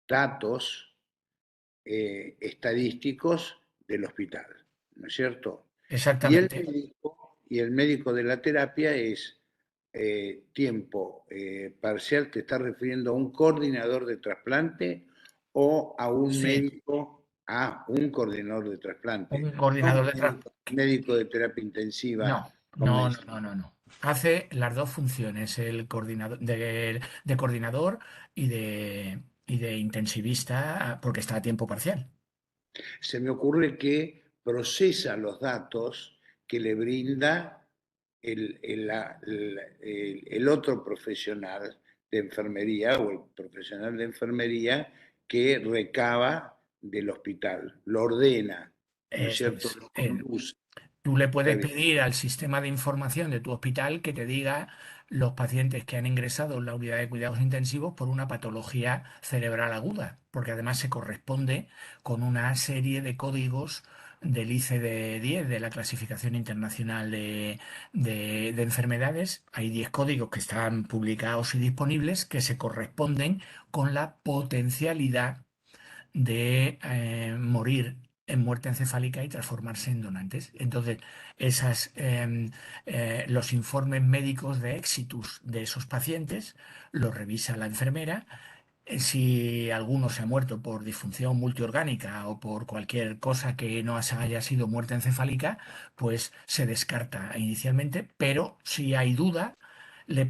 datos estadísticos del hospital, ¿no es cierto? Exactamente. Y el médico de la terapia es tiempo parcial, ¿te estás refiriendo a un coordinador de trasplante o a un Sí, médico, a un coordinador de trasplante? un No coordinador un de médico de terapia intensiva No, no, no, convencional. no, no, no. Hace las dos funciones, el coordinador de coordinador y de intensivista, porque está a tiempo parcial. Se me ocurre que procesa los datos que le brinda el otro profesional de enfermería o el profesional de enfermería que recaba del hospital, lo ordena, ¿no es Eso cierto? es. Lo conduce. Tú le Está puedes bien. pedir al sistema de información de tu hospital que te diga los pacientes que han ingresado en la unidad de cuidados intensivos por una patología cerebral aguda, porque además se corresponde con una serie de códigos del ICD-10, de la Clasificación Internacional de Enfermedades. Hay 10 códigos que están publicados y disponibles que se corresponden con la potencialidad de morir en muerte encefálica y transformarse en donantes. Entonces, los informes médicos de éxitus de esos pacientes los revisa la enfermera. Si alguno se ha muerto por disfunción multiorgánica o por cualquier cosa que no haya sido muerte encefálica, pues se descarta inicialmente, pero si hay duda,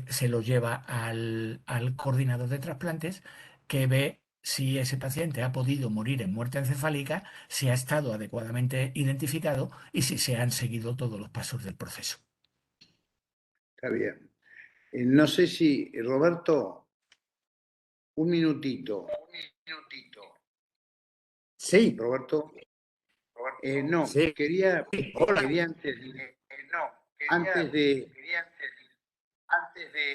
se lo lleva al coordinador de trasplantes que ve si ese paciente ha podido morir en muerte encefálica, si ha estado adecuadamente identificado y si se han seguido todos los pasos del proceso. Está bien. No sé si, Roberto, un minutito. Sí, Roberto, no, sí, hola. quería antes de,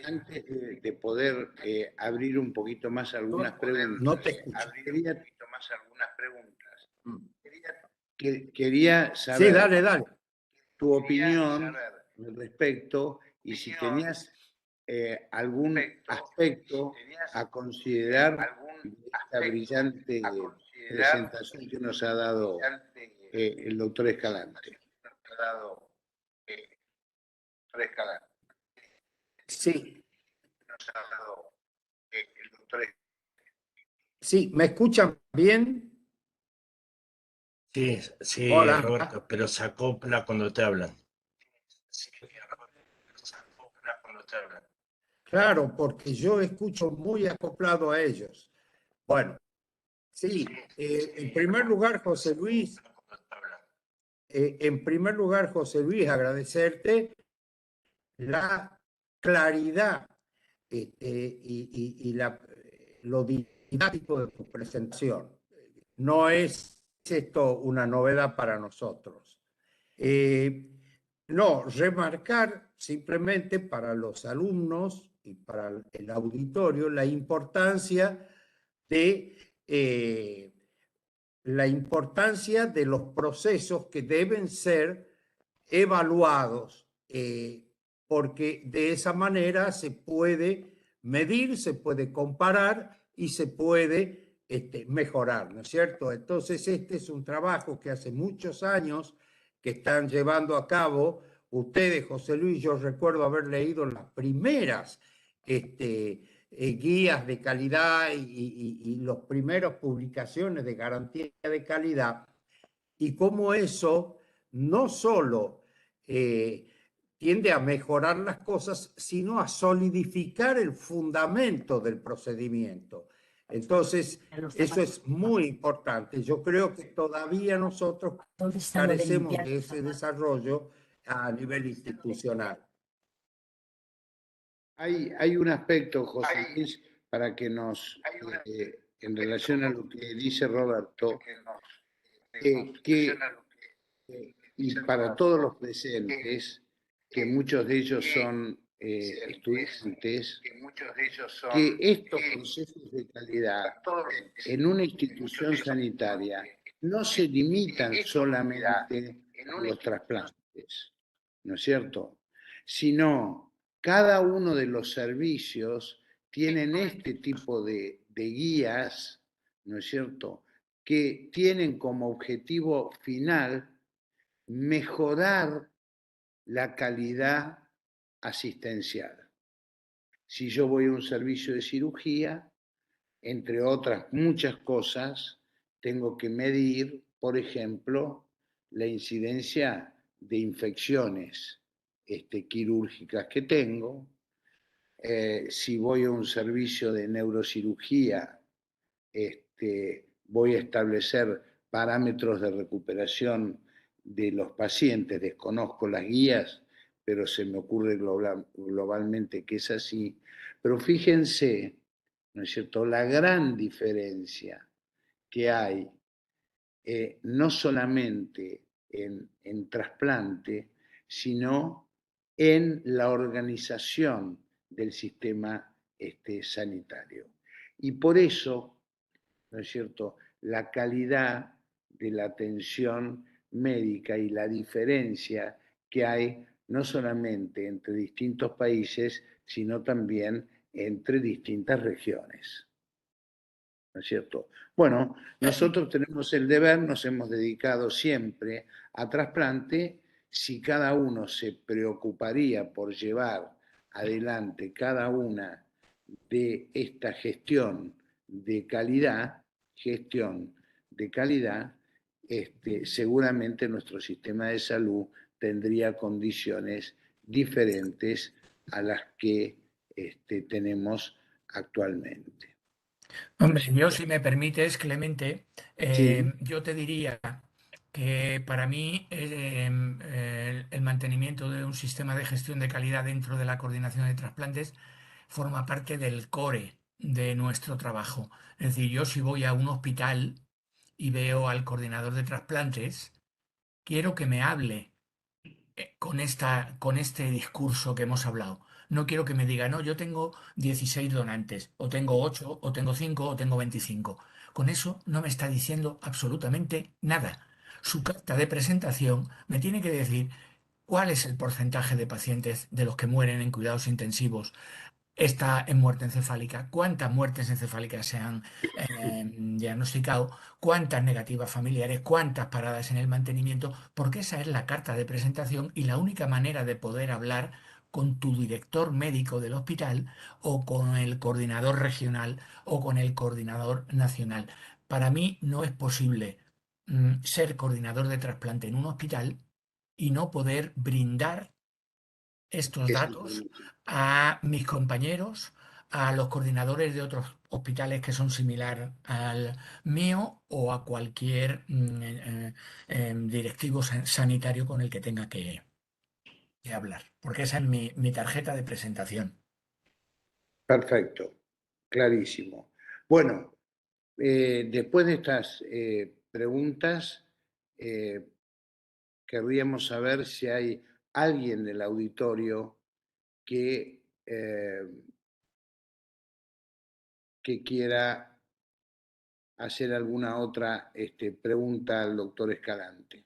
antes de poder abrir un poquito más algunas No te preguntas, escucho. Mm. quería Sí, saber dale, dale. tu opinión al respecto y si tenías algún aspecto a considerar de esta brillante presentación que nos ha dado el doctor Escalante. Sí, sí, ¿me escuchan bien? Sí, sí, Hola. Roberto, pero se acopla cuando te hablan. Claro, porque yo escucho muy acoplado a ellos. Bueno, sí, en primer lugar, José Luis, agradecerte la claridad lo didáctico de tu presentación. No es esto una novedad para nosotros. No, remarcar simplemente para los alumnos y para el auditorio de eh, la importancia de los procesos que deben ser evaluados, porque de esa manera se puede medir, se puede comparar y se puede mejorar, ¿no es cierto? Entonces, este es un trabajo que hace muchos años que están llevando a cabo ustedes, José Luis. Yo recuerdo haber leído las primeras guías de calidad y las primeras publicaciones de garantía de calidad, y cómo eso no solo tiende a mejorar las cosas, sino a solidificar el fundamento del procedimiento. Entonces, eso es muy importante. Yo creo que todavía nosotros carecemos de ese desarrollo a nivel institucional. Hay un aspecto, José Luis, para que en relación a lo que dice Roberto, que y para todos los presentes, que muchos de ellos son estudiantes, que estos procesos de calidad en una institución sanitaria no se limitan solamente a los trasplantes, ¿no es cierto? Sino cada uno de los servicios tienen este tipo de guías, ¿no es cierto?, que tienen como objetivo final mejorar la calidad asistencial. Si yo voy a un servicio de cirugía, entre otras muchas cosas, tengo que medir, por ejemplo, la incidencia de infecciones quirúrgicas que tengo. Si voy a un servicio de neurocirugía, voy a establecer parámetros de recuperación de los pacientes. Desconozco las guías, pero se me ocurre globalmente que es así. Pero fíjense, ¿no es cierto?, la gran diferencia que hay, no solamente en trasplante, sino en la organización del sistema sanitario. Y por eso, ¿no es cierto?, la calidad de la atención médica y la diferencia que hay no solamente entre distintos países, sino también entre distintas regiones. ¿No es cierto? Bueno, nosotros tenemos el deber, nos hemos dedicado siempre a trasplante. Si cada uno se preocuparía por llevar adelante cada una de esta gestión de calidad, seguramente nuestro sistema de salud tendría condiciones diferentes a las que tenemos actualmente. Hombre, yo si me permites, Clemente, Sí, yo te diría que para mí el mantenimiento de un sistema de gestión de calidad dentro de la coordinación de trasplantes forma parte del core de nuestro trabajo. Es decir, yo si voy a un hospital y veo al coordinador de trasplantes, quiero que me hable con este discurso que hemos hablado. No quiero que me diga, no, yo tengo 16 donantes, o tengo 8, o tengo 5, o tengo 25. Con eso no me está diciendo absolutamente nada. Su carta de presentación me tiene que decir cuál es el porcentaje de pacientes de los que mueren en cuidados intensivos está en muerte encefálica, cuántas muertes encefálicas se han diagnosticado, cuántas negativas familiares, cuántas paradas en el mantenimiento, porque esa es la carta de presentación y la única manera de poder hablar con tu director médico del hospital o con el coordinador regional o con el coordinador nacional. Para mí no es posible ser coordinador de trasplante en un hospital y no poder brindar estos es datos a mis compañeros, a los coordinadores de otros hospitales que son similar al mío o a cualquier directivo sanitario con el que tenga que hablar, porque esa es mi tarjeta de presentación. perfecto, clarísimo. Bueno, después de estas preguntas, eh, querríamos saber si hay alguien del auditorio que quiera hacer alguna otra pregunta al doctor Escalante.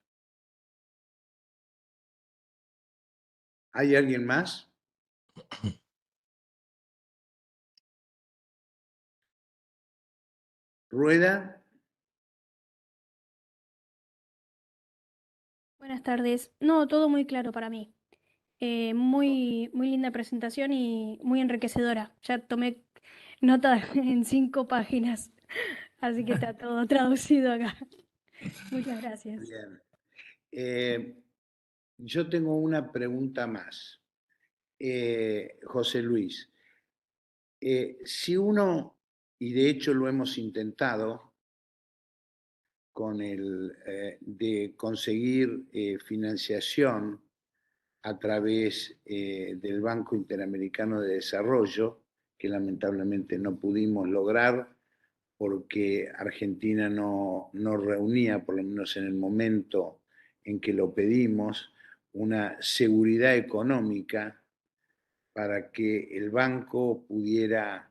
¿Hay alguien más? ¿Rueda? Buenas tardes. No, todo muy claro para mí. Muy linda presentación y muy enriquecedora. Ya tomé nota en 5 páginas, así que está todo traducido acá. Muchas gracias. Bien. Eh, yo tengo una pregunta más. José Luis, si uno, y de hecho lo hemos intentado, con de conseguir financiación a través del Banco Interamericano de Desarrollo, que lamentablemente no pudimos lograr porque Argentina no reunía, por lo menos en el momento en que lo pedimos, una seguridad económica para que el banco pudiera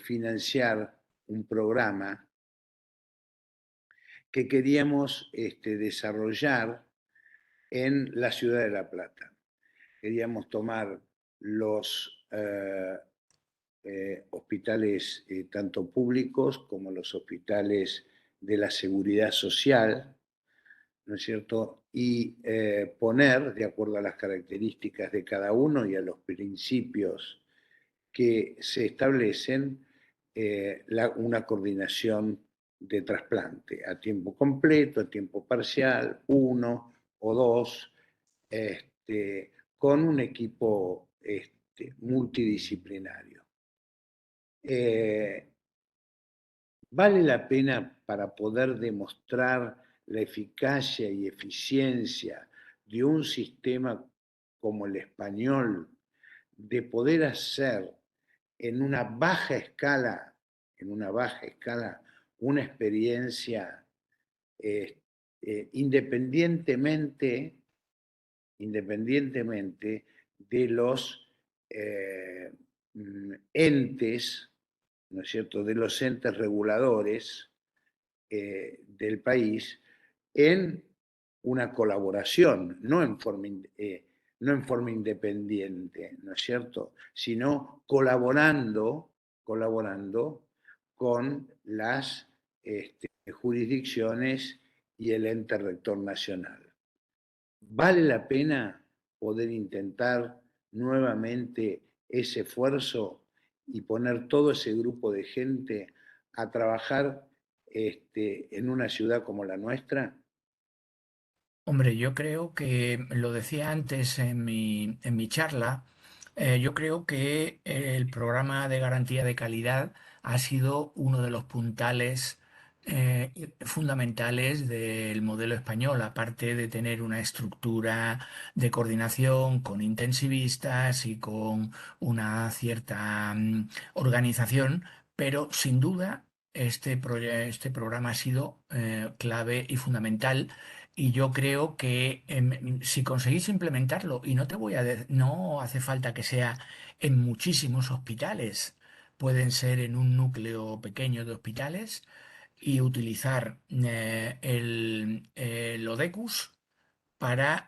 financiar un programa que queríamos desarrollar en la ciudad de La Plata. Queríamos tomar los hospitales tanto públicos como los hospitales de la seguridad social, ¿no es cierto? Y poner, de acuerdo a las características de cada uno y a los principios que se establecen, una coordinación de trasplante a tiempo completo, a tiempo parcial, 1 o 2, con un equipo multidisciplinario. ¿Vale la pena para poder demostrar la eficacia y eficiencia de un sistema como el español, de poder hacer en una baja escala, una experiencia eh, independientemente de los eh, entes, ¿no es cierto?, de los entes reguladores del país en una colaboración, no en forma independiente, ¿no es cierto?, sino colaborando con las jurisdicciones y el ente rector nacional. ¿Vale la pena poder intentar nuevamente ese esfuerzo y poner todo ese grupo de gente a trabajar en una ciudad como la nuestra? Hombre, yo creo que lo decía antes en mi charla, Yo creo que el programa de garantía de calidad ha sido uno de los puntales fundamentales del modelo español, aparte de tener una estructura de coordinación con intensivistas y con una cierta organización, pero sin duda este programa ha sido clave y fundamental. Y yo creo que si conseguís implementarlo, y no hace falta que sea en muchísimos hospitales, pueden ser en un núcleo pequeño de hospitales y utilizar el ODECUS para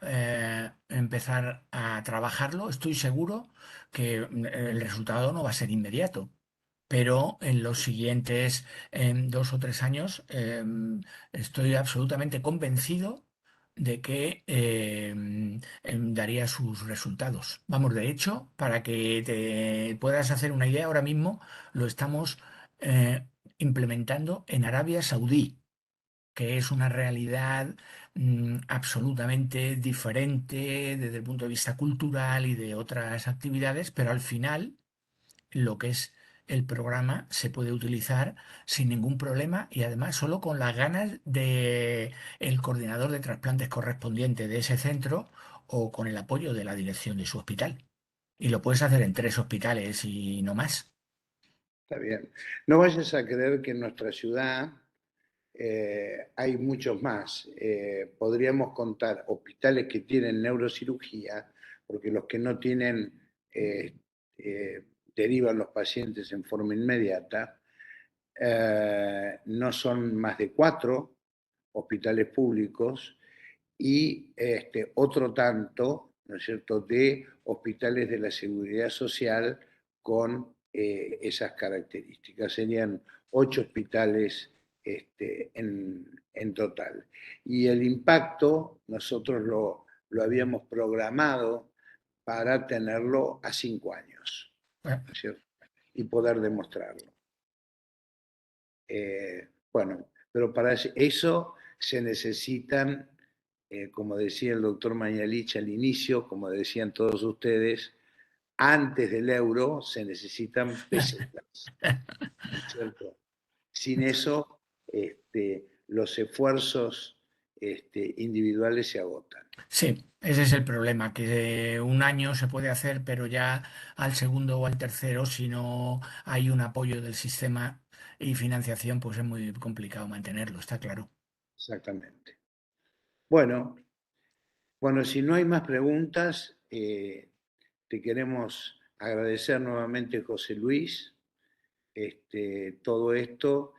empezar a trabajarlo. Estoy seguro que el resultado no va a ser inmediato, pero en los siguientes 2 o 3 años estoy absolutamente convencido de que daría sus resultados. Vamos, de hecho, para que te puedas hacer una idea, ahora mismo lo estamos eh, implementando en Arabia Saudí, que es una realidad absolutamente diferente desde el punto de vista cultural y de otras actividades, pero al final lo que es el programa se puede utilizar sin ningún problema y además solo con las ganas de el coordinador de trasplantes correspondiente de ese centro o con el apoyo de la dirección de su hospital. Y lo puedes hacer en 3 hospitales y no más. Está bien. No vayas a creer que en nuestra ciudad hay muchos más. Podríamos contar hospitales que tienen neurocirugía, porque los que no tienen eh, derivan los pacientes en forma inmediata. No son más de 4 hospitales públicos y otro tanto, ¿no es cierto?, de hospitales de la Seguridad Social con esas características. Serían 8 hospitales en total. Y el impacto nosotros lo habíamos programado para tenerlo a 5 años, Bueno, ¿no es cierto? Y poder demostrarlo. Bueno, pero para eso se necesitan, como decía el doctor Mañalich al inicio, como decían todos ustedes, antes del euro se necesitan pesetas, ¿no es cierto? Sin eso, los esfuerzos individuales se agotan. sí, ese es el problema, que un año se puede hacer, pero ya al segundo o al tercero, si no hay un apoyo del sistema y financiación, pues es muy complicado mantenerlo, está claro. Exactamente. Bueno, bueno, si no hay más preguntas, te queremos agradecer nuevamente, José Luis, todo esto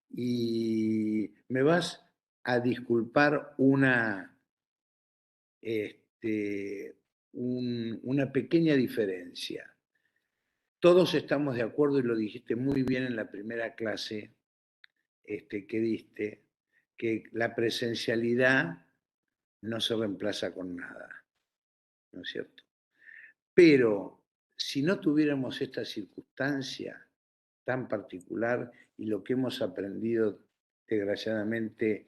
y me vas a disculpar una pequeña diferencia. Todos estamos de acuerdo, y lo dijiste muy bien en la primera clase que diste, que la presencialidad no se reemplaza con nada, ¿no es cierto? Pero si no tuviéramos esta circunstancia tan particular y lo que hemos aprendido desgraciadamente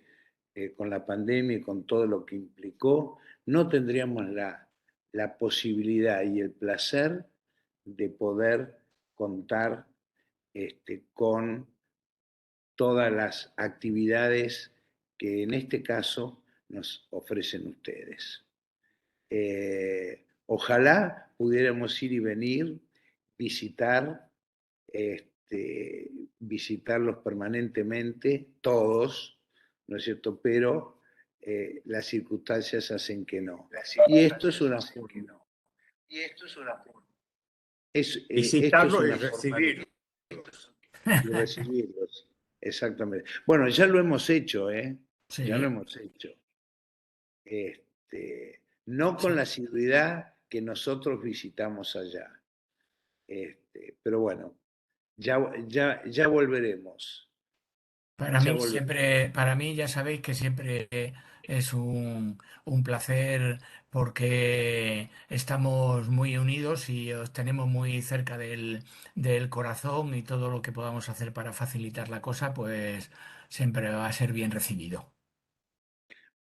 con la pandemia y con todo lo que implicó, no tendríamos la posibilidad y el placer de poder contar con todas las actividades que en este caso nos ofrecen ustedes. Ojalá pudiéramos ir y venir, visitar, visitarlos permanentemente, todos, ¿no es cierto? Pero las circunstancias hacen que no. Y esto es una forma. Esto es Visitarlo y una forma recibirlo. de recibirlos. Exactamente. Bueno, ya lo hemos hecho, ¿eh? Ya lo Sí, hemos hecho. No con sí. la asiduidad que nosotros visitamos allá. Pero bueno, ya volveremos. Ya volveremos. Para mí ya sabéis que siempre es un placer porque estamos muy unidos y os tenemos muy cerca del corazón y todo lo que podamos hacer para facilitar la cosa, pues siempre va a ser bien recibido.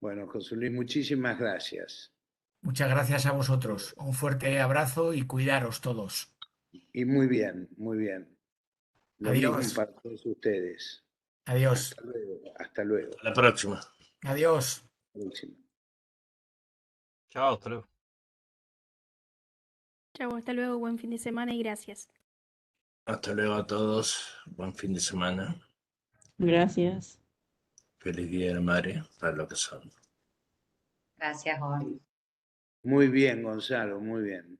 Bueno, José Luis, muchísimas gracias. Muchas gracias a vosotros. Un fuerte abrazo y cuidaros todos. Y muy bien, muy bien. Lo mismo Adiós. para todos ustedes. Adiós. Hasta luego. Hasta luego. A la próxima. Adiós. Próxima. Chao, hasta luego. Chau, hasta luego, buen fin de semana y gracias. Hasta luego a todos. Buen fin de semana. Gracias. Feliz Día de la Madre para lo que son. Gracias, Jorge. Muy bien, Gonzalo, muy bien.